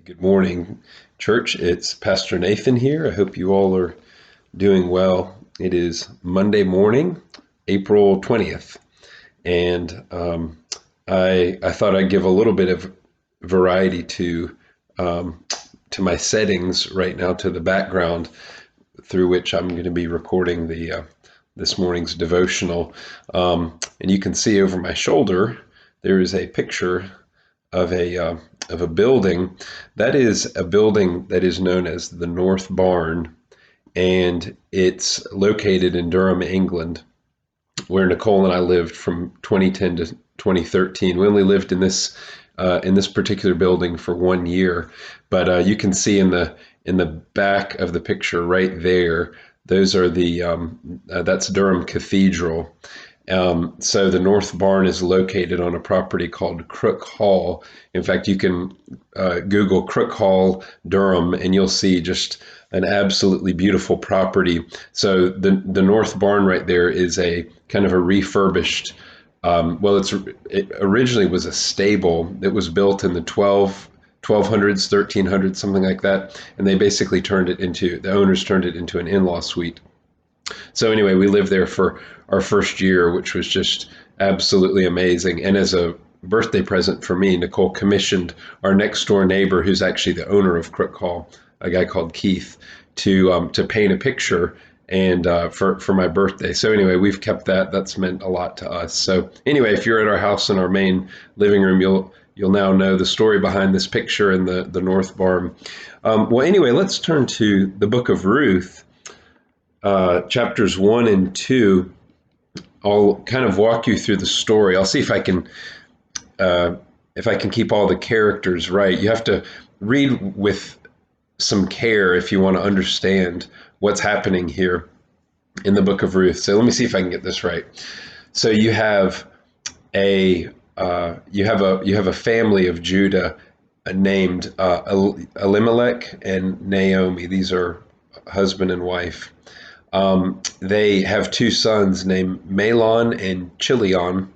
Good morning, church. It's Pastor Nathan here. I hope you all are doing well. It is Monday morning, April 20th, and I thought I'd give a little bit of variety to my settings right now, to the background through which I'm going to be recording the this morning's devotional. And you can see over my shoulder there is a picture of a building. That is a building that is known as the North Barn, and it's located in Durham, England, where Nicole and I lived from 2010 to 2013. We only lived in this particular building for 1 year, but you can see in the back of the picture right there, those are that's Durham Cathedral. So the North Barn is located on a property called Crook Hall. In fact, you can Google Crook Hall, Durham, and you'll see just an absolutely beautiful property. So the North Barn right there is a kind of a refurbished. It originally was a stable that was built in the 1200s, 1300s, something like that, and they basically the owners turned it into an in-law suite. So anyway, we lived there for our first year, which was just absolutely amazing. And as a birthday present for me, Nicole commissioned our next door neighbor, who's actually the owner of Crook Hall, a guy called Keith, to paint a picture and for my birthday. So anyway, we've kept that. That's meant a lot to us. So anyway, if you're at our house in our main living room, you'll now know the story behind this picture in the North Barn. Well, anyway, let's turn to the book of Ruth. Chapters 1 and 2, I'll kind of walk you through the story. I'll see if I can keep all the characters right. You have to read with some care if you want to understand what's happening here in the book of Ruth. So let me see if I can get this right. So you have a family of Judah named Elimelech and Naomi. These are husband and wife. They have two sons named Mahlon and Chilion,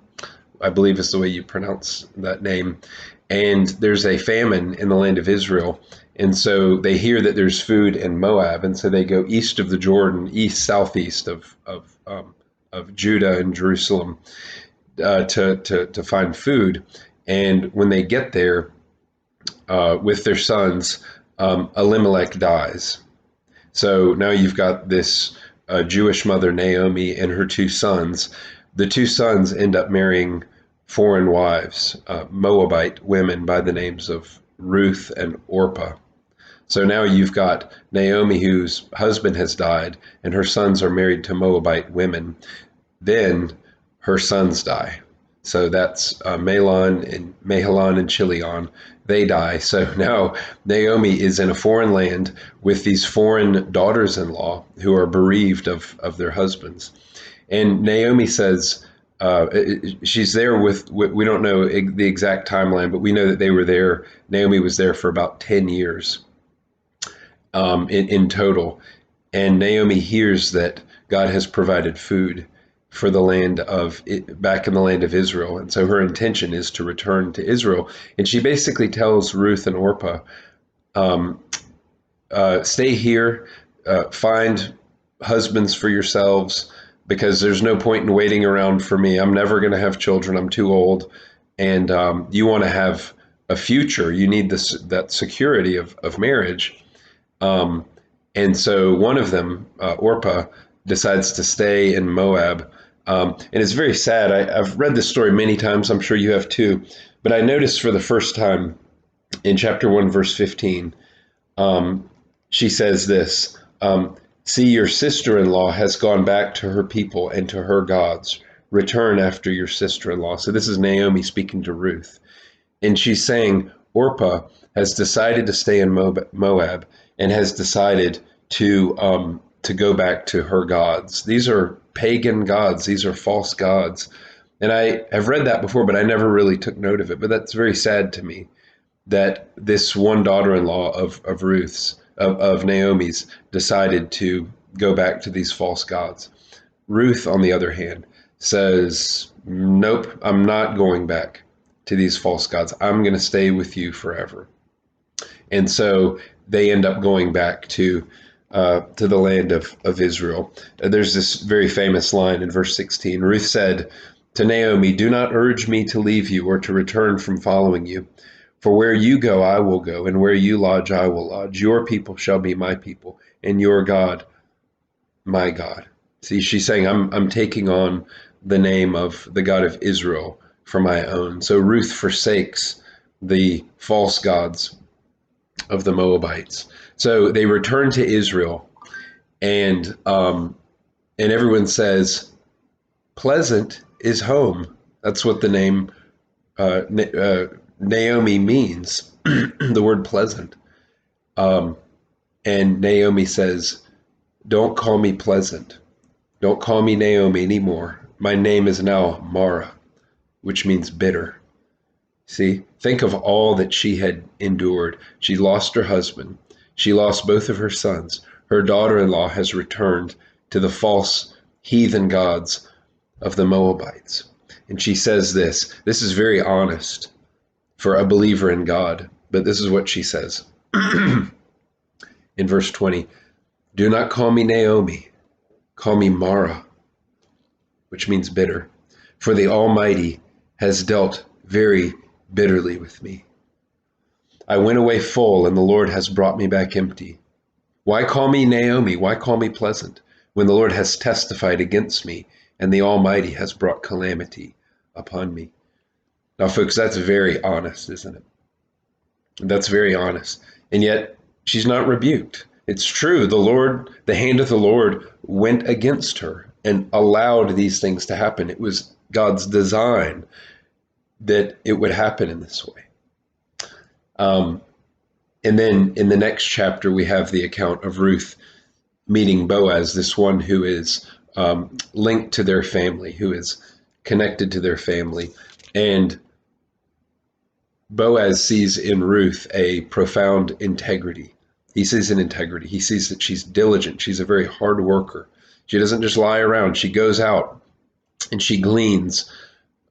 I believe is the way you pronounce that name. And there's a famine in the land of Israel. And so they hear that there's food in Moab. And so they go east of the Jordan, southeast of Judah and Jerusalem to find food. And when they get there with their sons, Elimelech dies. So now you've got this Jewish mother, Naomi, and her two sons. The two sons end up marrying foreign wives, Moabite women by the names of Ruth and Orpah. So now you've got Naomi, whose husband has died, and her sons are married to Moabite women. Then her sons die. So that's Mahlon and Chilion. They die. So now Naomi is in a foreign land with these foreign daughters-in-law who are bereaved of their husbands. And Naomi says she's there we don't know the exact timeline, but we know that they were there. Naomi was there for about 10 years in total. And Naomi hears that God has provided food for back in the land of Israel. And so her intention is to return to Israel. And she basically tells Ruth and Orpah, stay here, find husbands for yourselves, because there's no point in waiting around for me. I'm never going to have children. I'm too old. And you want to have a future. You need that security of marriage. And so one of them, Orpah, decides to stay in Moab. And it's very sad. I've read this story many times. I'm sure you have too. But I noticed for the first time in chapter 1, verse 15, she says this, see, your sister-in-law has gone back to her people and to her gods. Return after your sister-in-law. So this is Naomi speaking to Ruth. And she's saying Orpah has decided to stay in Moab and has decided to go back to her gods. These are pagan gods. These are false gods. And I have read that before, but I never really took note of it. But that's very sad to me that this one daughter-in-law of Naomi's decided to go back to these false gods. Ruth, on the other hand, says, nope, I'm not going back to these false gods. I'm going to stay with you forever. And so they end up going back to the land of Israel. There's this very famous line in verse 16. Ruth said to Naomi, "Do not urge me to leave you or to return from following you. For where you go, I will go, and where you lodge, I will lodge. Your people shall be my people, and your God, my God." See, she's saying, I'm taking on the name of the God of Israel for my own. So Ruth forsakes the false gods of the Moabites. So they return to Israel, and everyone says, "Pleasant is home." That's what the name Naomi means, the word pleasant. Um, and Naomi says, "Don't call me pleasant. Don't call me Naomi anymore. My name is now Mara," which means bitter. See, think of all that she had endured. She lost her husband. She lost both of her sons. Her daughter-in-law has returned to the false heathen gods of the Moabites. And she says this. This is very honest for a believer in God, but this is what she says in verse 20. "Do not call me Naomi. Call me Mara," which means bitter. "For the Almighty has dealt very bitterly with me. I went away full, and the Lord has brought me back empty. Why call me Naomi? Why call me pleasant, when the Lord has testified against me, and the Almighty has brought calamity upon me?" Now, folks, that's very honest, isn't it? That's very honest. And yet, she's not rebuked. It's true. The hand of the Lord went against her and allowed these things to happen. It was God's design that it would happen in this way. And then in the next chapter, we have the account of Ruth meeting Boaz, this one who is linked to their family, who is connected to their family. And Boaz sees in Ruth a profound integrity. He sees an integrity. He sees that she's diligent. She's a very hard worker. She doesn't just lie around. She goes out and she gleans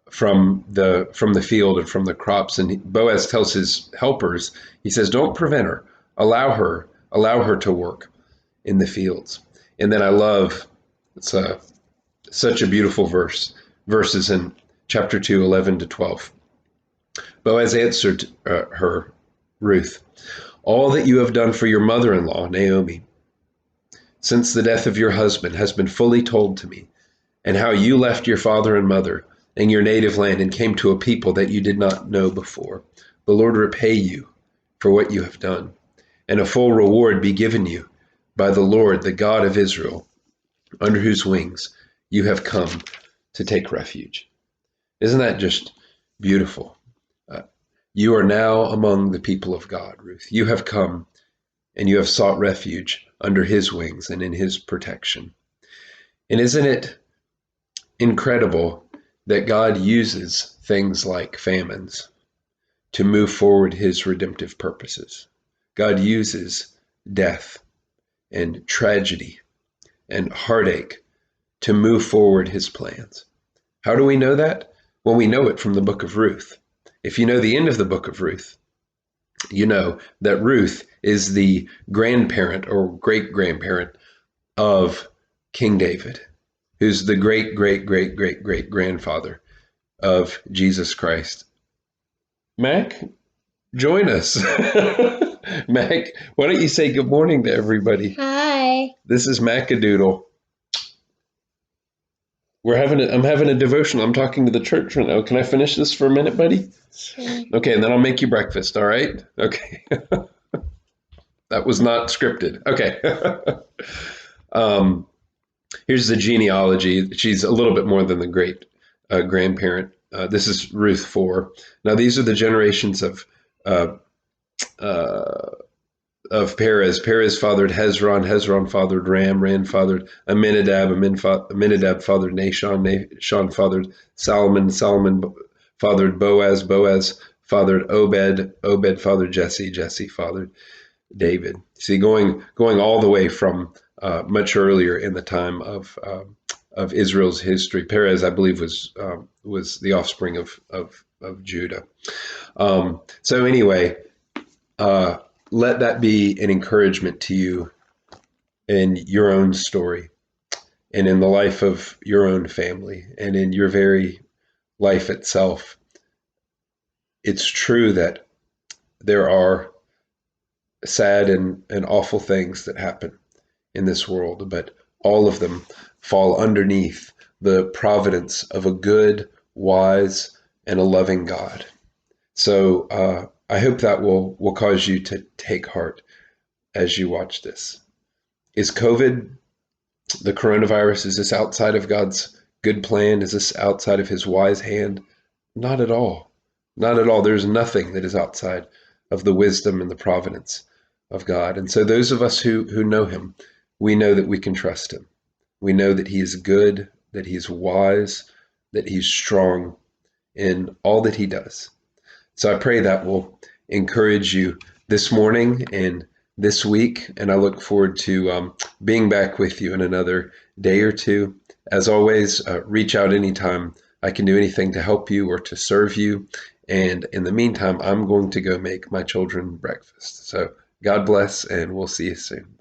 from the field and from the crops. And Boaz tells his helpers, he says, "Don't prevent her. Allow her to work in the fields." And then I love, it's such a beautiful verses in chapter 2, 11 to 12. Boaz answered her, Ruth, "All that you have done for your mother-in-law, Naomi, since the death of your husband has been fully told to me, and how you left your father and mother and your native land and came to a people that you did not know before. The Lord repay you for what you have done, and a full reward be given you by the Lord, the God of Israel, under whose wings you have come to take refuge." Isn't that just beautiful? You are now among the people of God, Ruth. You have come and you have sought refuge under his wings and in his protection. And isn't it incredible that God uses things like famines to move forward his redemptive purposes? God uses death and tragedy and heartache to move forward his plans. How do we know that? Well, we know it from the book of Ruth. If you know the end of the book of Ruth, you know that Ruth is the grandparent or great-grandparent of King David, who's the great-great-great-great-great-grandfather of Jesus Christ. Mac, join us. Mac, why don't you say good morning to everybody? Hi. This is Macadoodle. I'm having a devotional. I'm talking to the church right now. Can I finish this for a minute, buddy? Sure. Okay, and then I'll make you breakfast, all right? Okay. That was not scripted. Okay. Here's the genealogy. She's a little bit more than the great grandparent. This is Ruth 4. Now, these are the generations uh, of Perez. Perez fathered Hezron. Hezron fathered Ram. Ram fathered Aminadab. Aminadab fathered Nahshon. Nahshon fathered Solomon. Solomon fathered Boaz. Boaz fathered Obed. Obed fathered Jesse. Jesse fathered David. See, going all the way from much earlier in the time of Israel's history. Perez, I believe, was the offspring of Judah. So anyway, let that be an encouragement to you in your own story and in the life of your own family and in your very life itself. It's true that there are sad and awful things that happen in this world, but all of them fall underneath the providence of a good, wise, and a loving God. So I hope that will cause you to take heart as you watch this. Is COVID, the coronavirus, is this outside of God's good plan? Is this outside of his wise hand? Not at all. Not at all. There's nothing that is outside of the wisdom and the providence of God. And so those of us who know him, we know that we can trust him. We know that he is good, that he is wise, that he's strong in all that he does. So I pray that will encourage you this morning and this week. And I look forward to being back with you in another day or two. As always, reach out anytime I can do anything to help you or to serve you. And in the meantime, I'm going to go make my children breakfast. So God bless, and we'll see you soon.